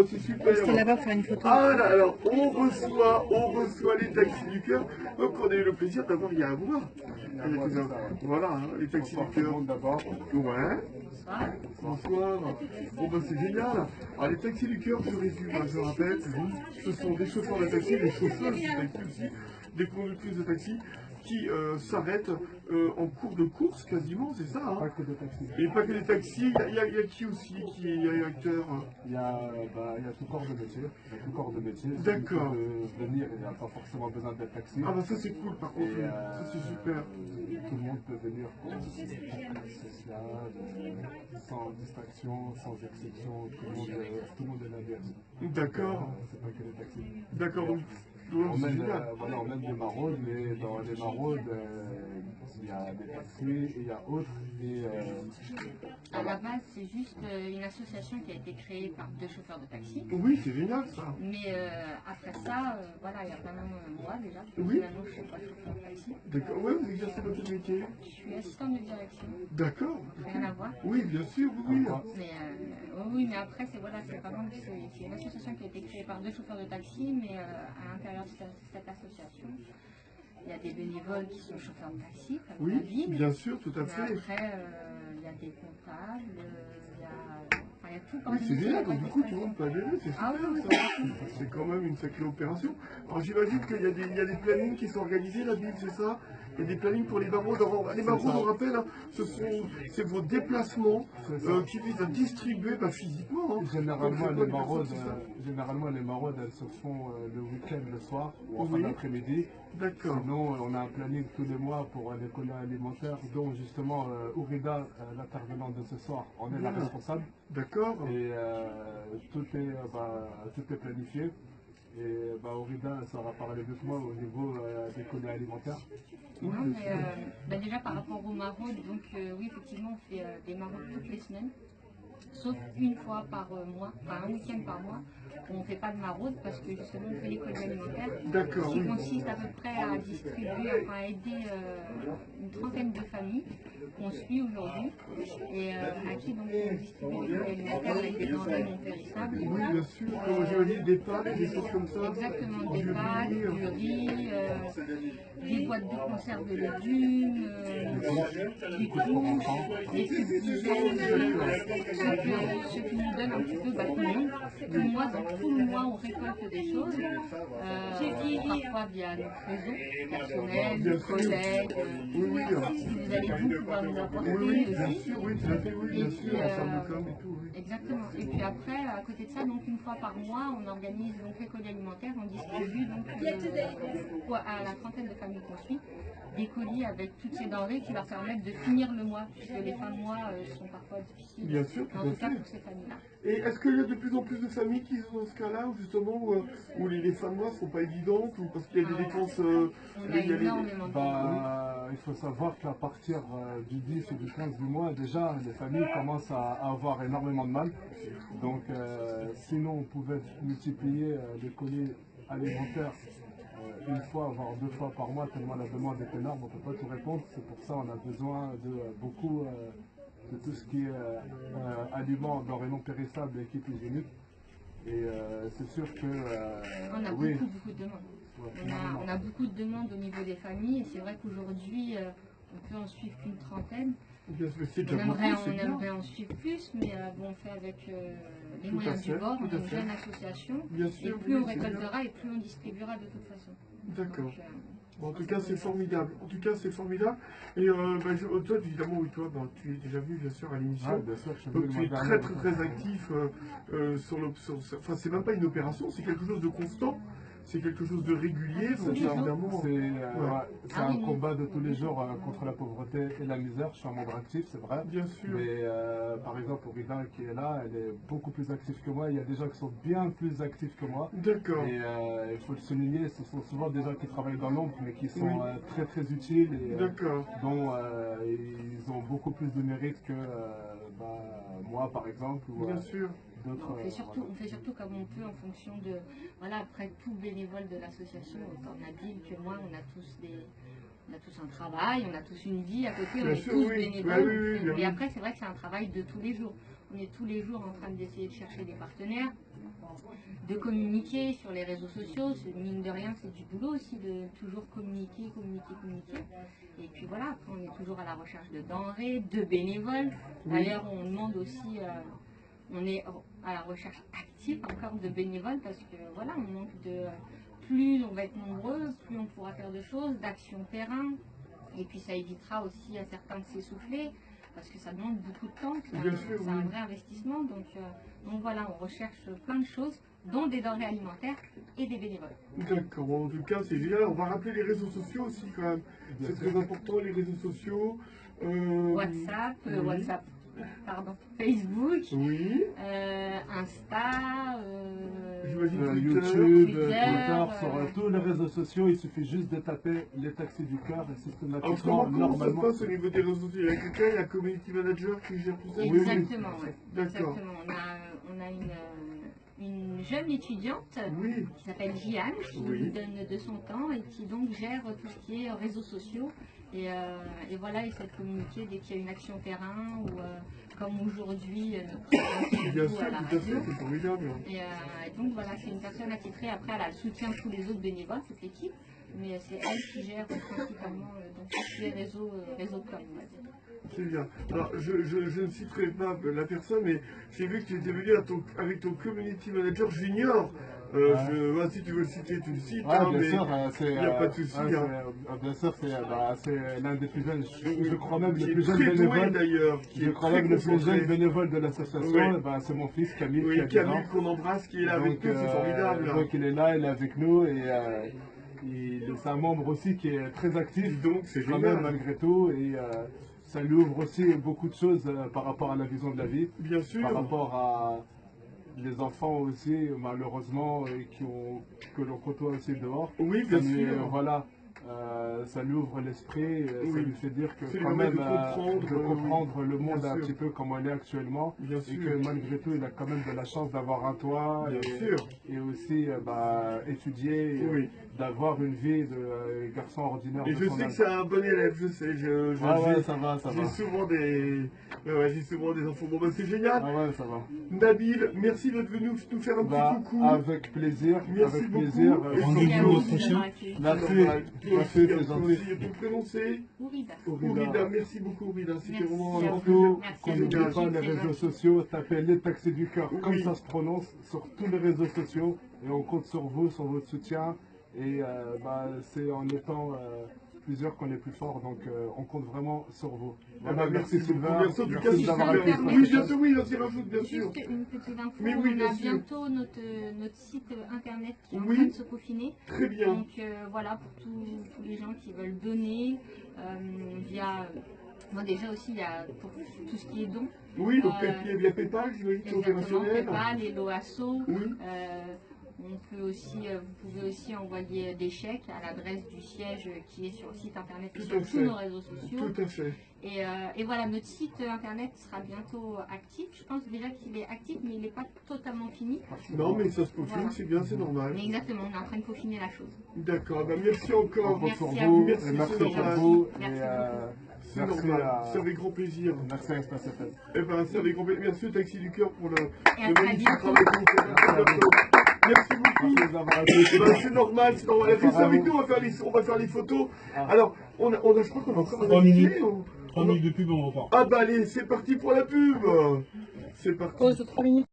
c'est super. Restez là-bas pour faire une photo. Ah là, alors, on reçoit les taxis du cœur. Donc, on a eu le plaisir d'avoir Yahoua. Voilà, hein, les taxis du cœur. Ouais. Bonsoir. Bon, bah, c'est génial. Alors, les taxis du cœur, je résume, hein, je rappelle, ce sont des chauffeurs de taxi, des chauffeurs de taxi aussi, des conductrices de taxi qui s'arrêtent en cours de course quasiment, c'est ça, hein? Pas que des taxis. Et pas que des taxis, il y a qui aussi qui est acteur? Il y a tout corps de métier. Il y a tout corps de métier. D'accord. De venir, il n'y a pas forcément besoin d'être taxi. Ah bah ça c'est cool par contre, ça c'est super. Tout le monde peut venir pour social, sans distraction, sans exception, tout le monde est là bienvenu. D'accord. C'est pas que les taxis. D'accord, donc on mène des maraudes, mais dans les maraudes, il y a des taxis et il y a autres. À la base, c'est juste une association qui a été créée par 2 chauffeurs de taxi. Oui, c'est génial ça. Mais après ça, voilà, il y a vraiment moi déjà. Oui. Maintenant, je ne suis pas chauffeur de taxi. D'accord, ouais, vous exercez votre métier. Je suis assistante de direction. D'accord. Rien à voir. Oui, bien sûr, oui. Mais après, c'est vraiment c'est une association qui a été créée par 2 chauffeurs de taxi, mais à l'intérieur de cette association, il y a des bénévoles qui sont chauffeurs de taxi, comme oui, David. Bien sûr, tout à fait. Mais après, il y a des comptables, il y a tout. C'est génial, donc du coup, tout le monde peut adhérer, c'est super ça. C'est quand même une sacrée opération. Alors j'imagine qu'il y a des plannings qui sont organisés, la Bible, c'est ça? Il y a des plannings pour les maraudes. Les maraudes, on rappelle, hein, c'est vos déplacements qui visent à distribuer physiquement. Hein. Généralement, les maraudes, elles se font le week-end, le soir, ou en fin d'après-midi. D'accord. Sinon, on a un planning tous les mois pour les colliers alimentaires, dont justement Ourida, l'intervenante de ce soir, en est la responsable. D'accord. Et tout est planifié. Et Ourida saura parler de moi au niveau des colliers alimentaires. Non, mais déjà par rapport aux maraudes, donc oui, effectivement, on fait des maraudes toutes les semaines. Sauf une fois par mois, enfin un week-end par mois, où on ne fait pas de maraude parce que justement on fait les colliers alimentaires, qui consiste à peu près à distribuer, à aider une trentaine de familles qu'on suit aujourd'hui et à qui donc on distribue des colliers alimentaires avec des denrées non périssables. Oui, bien sûr, comme j'imagine des pâtes, des choses comme ça. Exactement, des pâtes, du riz, des boîtes de conserve de légumes, du couche, des tubes d'hygiène, ce qui nous donne un petit peu tout le monde. Tout le mois, on récolte des choses, parfois via notre réseau personnel, nos collègues. Si vous allez vous pouvoir nous apporter oui, aussi. bien sûr, oui, tout à fait, oui, bien sûr, ensemble com et tout. Oui. Exactement. Et puis après, à côté de ça, donc une fois par mois, on organise donc les colis alimentaires, on distribue donc à la trentaine de familles qu'on suit des colis avec toutes ces denrées qui leur permettent de finir le mois, puisque les fins de mois sont parfois difficiles. Bien sûr, tout en tout cas pour ces familles-là. Et est-ce qu'il y a de plus en plus de familles qui sont dans ce cas-là, justement, où les fins de mois ne sont pas évidentes, ou parce qu'il y a des dépenses... On a énormément de il faut savoir qu'à partir du 10 ou du 15 du mois, déjà, les familles commencent à avoir énormément de mal. Donc, sinon, on pouvait multiplier les colis alimentaires une fois, voire 2 fois par mois, tellement la demande est énorme, on ne peut pas tout répondre. C'est pour ça qu'on a besoin de beaucoup de tout ce qui est aliments, denrées non périssables et équipes hygiéniques. Et c'est sûr que... on a beaucoup de demandes. Ouais, on a beaucoup de demandes au niveau des familles et c'est vrai qu'aujourd'hui, on peut en suivre qu'une trentaine. On aimerait en suivre plus, mais on fait avec les moyens du bord, on est une jeune association, et plus on récoltera et plus on distribuera de toute façon. D'accord. Bon, en tout cas, c'est formidable. En tout cas, c'est formidable. Et toi, évidemment, oui, toi, tu es déjà vu, bien sûr, à l'émission. Bien sûr, donc, tu es très actif sur enfin, c'est même pas une opération, c'est quelque chose de constant. C'est quelque chose de régulier, évidemment. C'est un combat de tous les jours contre la pauvreté et la misère. Je suis un membre actif, c'est vrai. Bien sûr. Mais par exemple, Ourida qui est là, elle est beaucoup plus active que moi. Il y a des gens qui sont bien plus actifs que moi. D'accord. Et il faut le souligner, ce sont souvent des gens qui travaillent dans l'ombre, mais qui sont très utiles et dont ils ont beaucoup plus de mérite que moi, par exemple. Bien sûr. On fait surtout comme on peut en fonction de... Voilà, après tout bénévole de l'association, autant Nabil que moi, on a tous un travail, on a tous une vie à côté, on est tous bénévoles. Et après, c'est vrai que c'est un travail de tous les jours. On est tous les jours en train d'essayer de chercher des partenaires, de communiquer sur les réseaux sociaux. Mine de rien, c'est du boulot aussi de toujours communiquer. Et puis voilà, après, on est toujours à la recherche de denrées, de bénévoles. D'ailleurs, on demande aussi, on est à la recherche active encore de bénévoles parce que voilà, on manque de... Plus on va être nombreux, plus on pourra faire de choses, d'actions terrain. Et puis ça évitera aussi à certains de s'essouffler parce que ça demande beaucoup de temps. C'est un vrai investissement. Donc voilà, on recherche plein de choses, dont des denrées alimentaires et des bénévoles. D'accord, bon, en tout cas c'est génial. On va rappeler les réseaux sociaux aussi quand même. C'est très important les réseaux sociaux. WhatsApp, Facebook, Oui. Insta, J'imagine YouTube, Twitter, sur tous les réseaux sociaux, il suffit juste de taper les taxis du cœur et Alors systématiquement, comment ça se normalement. passe au niveau des réseaux sociaux? Il y a quelqu'un, il y a un community manager qui gère tout ça? Exactement, ouais. D'accord. Exactement. On a une jeune étudiante Oui. qui s'appelle Jiane, qui Oui. nous donne de son temps et qui donc gère tout ce qui est réseaux sociaux. Et voilà, essaie de communiquer dès qu'il y a une action terrain ou comme aujourd'hui notre Bien président sûr, à la tout à fait, radio. c'est formidable. Et donc voilà, c'est une personne attitrée. Après, elle a le soutien de tous les autres bénévoles, toute l'équipe. Mais c'est elle qui gère principalement donc, tout ce qui est réseau de com, on va dire. C'est bien. Alors, je ne citerai pas la personne, mais j'ai vu que tu étais venu avec ton community manager junior. Si tu veux le citer, tu le cites. Ouais, bien mais sûr, il n'y a pas de souci. bien sûr, c'est l'un des plus jeunes, je crois même Qui le est plus jeune très doué bénévole. d'ailleurs. Je crois même le plus jeune bénévole de l'association, Ouais. c'est mon fils Camille Oui, qui a 10 ans. Camille qu'on embrasse, qui est là avec Donc, nous, c'est formidable. donc il est là, il est avec nous et c'est un membre aussi qui est très actif. Dis donc, c'est quand même génial. malgré tout et ça lui ouvre aussi beaucoup de choses par rapport à la vision de la vie, Bien sûr. par rapport à les enfants aussi malheureusement que l'on côtoie aussi dehors. Oui, bien Ça lui- sûr. voilà, ça lui ouvre l'esprit, ça Oui. lui fait dire que Ça lui quand permet même de comprendre, le monde bien un sûr. petit peu comme il est actuellement Bien et sûr. que malgré tout il a quand même de la chance d'avoir un toit Bien sûr. et aussi étudier, et, Oui. d'avoir une vie de garçon ordinaire. Et de je son sais que âge. c'est un bon élève, je sais. Ouais, ça va. J'ai souvent des enfants. Bon, bah, c'est génial. Ah ouais, ça va. Nabil, merci d'être venu nous faire un petit coucou. Avec plaisir, Merci avec beaucoup. plaisir. Et Rendez-vous l'autre prochain. Merci, Merci, c'est gentil. Ton prénom c'est Ourida. Ourida. Merci beaucoup Ourida. C'était Merci. vraiment un Surtout, Merci. qu'on n'oublie pas les C'est réseaux gentil. sociaux, tapez les taxis du cœur, comme Oui. ça se prononce, sur tous les réseaux sociaux, et on compte sur vous, sur votre soutien, et c'est en étant plusieurs qu'on est plus fort, donc on compte vraiment sur vous. Voilà, merci Sylvain, Merci en tout cas, merci si d'avoir ça été permet. Oui, bien sûr, oui, j'en rajoute, bien sûr. Juste une petite info, Mais oui, on bien a sûr. bientôt notre site internet qui est en Oui. train de se peaufiner. Très bien. Donc voilà, pour tous les gens qui veulent donner via... Moi déjà aussi, il y a pour tout ce qui est don. Oui, donc il y a PayPal, j'imagine, qui est Exactement, opérationnel. PayPal, les Loasso. Oui. On peut aussi, vous pouvez aussi envoyer des chèques à l'adresse du siège qui est sur le site internet et Tout sur à tous fait. nos réseaux sociaux. Tout à fait. Et voilà, notre site internet sera bientôt actif. Je pense déjà qu'il est actif, mais il n'est pas totalement fini. Non, mais ça se peaufine, Voilà. c'est bien, c'est normal. Mais exactement, on est en train de peaufiner la chose. D'accord, bah, merci On encore. compte sur Merci à vous, vous. Merci, et merci c'est pour normal. vous, Merci et C'est merci normal, c'est avec grand plaisir. merci à Espace FM. Eh ben, c'est avec grand plaisir. Merci au Taxi du Cœur pour le à très magnifique bientôt. travail que vous faites. Merci à vous. Merci beaucoup. Merci d'avoir Eh été ben, c'est normal, c'est normal. Restez Bravo. avec nous, on va faire les photos. Ah. Alors, je crois qu'on a encore un 3 invité, minutes. ou- 3 minutes de pub, on repart. Ah bah allez, c'est parti pour la pub. C'est parti. Pause de 3 minutes.